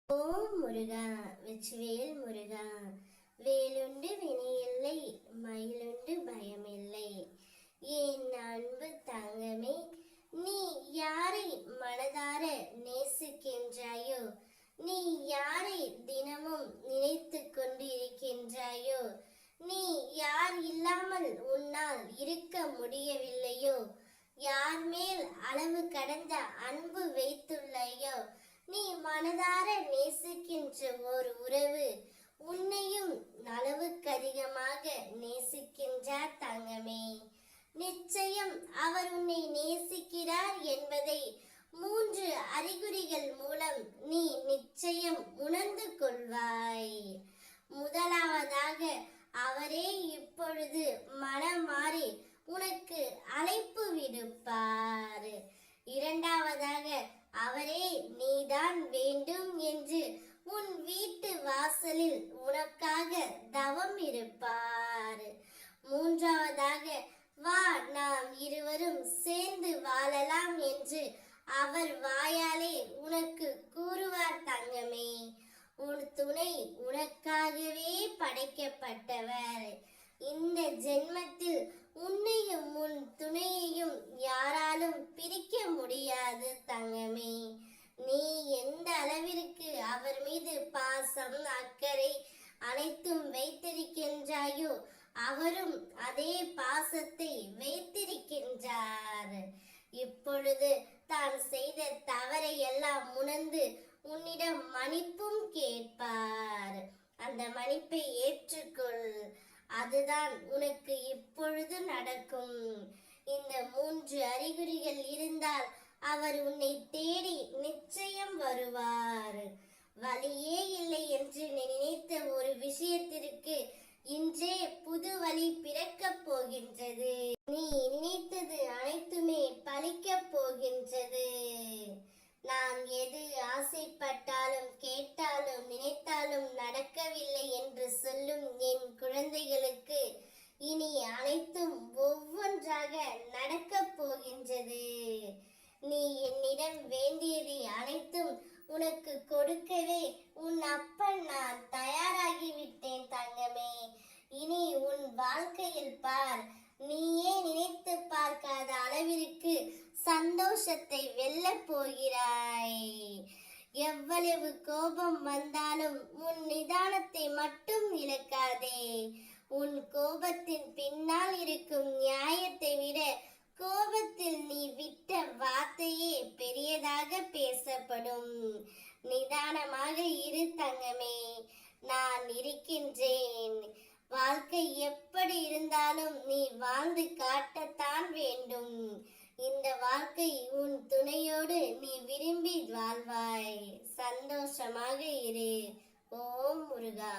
ஓம் முருகா, வெற்றிவேல் முருகா. வேலுண்டு வினையில்லை, மயிலுண்டு பயமில்லை. என் அன்பு தங்கமே, நீ யாரை மனதார நேசிக்கின்றாயோ, நீ யாரை தினமும் நினைத்து கொண்டு இருக்கின்றாயோ, நீ யார் இல்லாமல் உன்னால் இருக்க முடியவில்லையோ, யார் மேல் அளவு கடந்த அன்பு வைத்துள்ளையோ, நீ மனதார நேசிக்கின்ற ஒரு உறவு உன்னையும் அளவுக்கு அதிகமாக நேசிக்கின்றார் தங்கமே. நிச்சயம் அவர் உன்னை நேசிக்கிறார் என்பதை 3 அறிகுறிகள் மூலம் நீ நிச்சயம் உணர்ந்து கொள்வாய். முதலாவதாக, அவரே இப்பொழுது மனம் மாறி உனக்கு அழைப்பு விடுப்பார். இரண்டாவதாக, அவரே நீதான் வேண்டும் என்று உன் வீட்டு வாசலில் உனக்காக தவம் இருப்பார். மூன்றாவதாக, வா நாம் இருவரும் சேர்ந்து வாழலாம் என்று அவர் வாயாலே உனக்கு கூறுவார் தங்கமே. உன் துணை உனக்காகவே படைக்கப்பட்டவர். இந்த ஜென்மத்தில் உன்னையும் உன் துணையையும் யாராலும் பிரிக்க முடியாது தங்கமே. நீ எந்த அளவிற்கு அவர் மீது பாசம், அக்கறை அனைத்தும் வைத்திருக்கின்றாயோ, அவரும் அதே பாசத்தை வைத்திருக்கின்றார். இப்பொழுது தான் செய்த தவறை எல்லாம் உணர்ந்து உன்னிடம் மன்னிப்பும் கேட்பார். அந்த மன்னிப்பை ஏற்றுக்கொள். அதுதான் உனக்கு இப்பொழுது நடக்கும். இந்த 3 அறிகுறிகள் இருந்தால் அவர் உன்னை தேடி நிச்சயம் வருவார். வழியே இல்லை என்று நினைத்த ஒரு விஷயத்திற்கு இன்றே புது வழி பிறக்கப் போகின்றது. நீ நினைத்தது அனைத்துமே பலிக்கப் போகின்றது. நான் எது ஆசைப்பட்டாலும் கேட்டாலும் நினைத்தாலும் நடக்கவில்லை என்று சொல்லும் என் குழந்தைகளுக்கு இனி அனைத்தும் ஒவ்வொன்றாக நடக்கப் போகின்றது. நீ என்னிடம் வேண்டியதை அனைத்தும் உனக்கு கொடுக்கவே உன் அப்பன் நான் தயாராகிவிட்டேன் தங்கமே. இனி உன் வாழ்க்கையில் பார், நீயே நினைத்து பார்க்காத அளவிற்கு சந்தோஷத்தை வெல்ல போகிறாய். எவ்வளவு கோபம் வந்தாலும் உன் நிதானத்தை மட்டும் இழக்காதே. உன் கோபத்தின் பின்னால் இருக்கும் நியாயத்தை விட கோபத்தில் நீ விட்ட வார்த்தையே பெரியதாக பேசப்படும். நிதானமாக இரு தங்கமே, நான் இருக்கின்றேன். வாழ்க்கை எப்படி இருந்தாலும் நீ வாழ்ந்து காட்டத்தான் வேண்டும். இந்த வாழ்க்கை உன் துணையோடு நீ விரும்பி வாழ்வாய். சந்தோஷமாக இரு. ஓம் முருகா.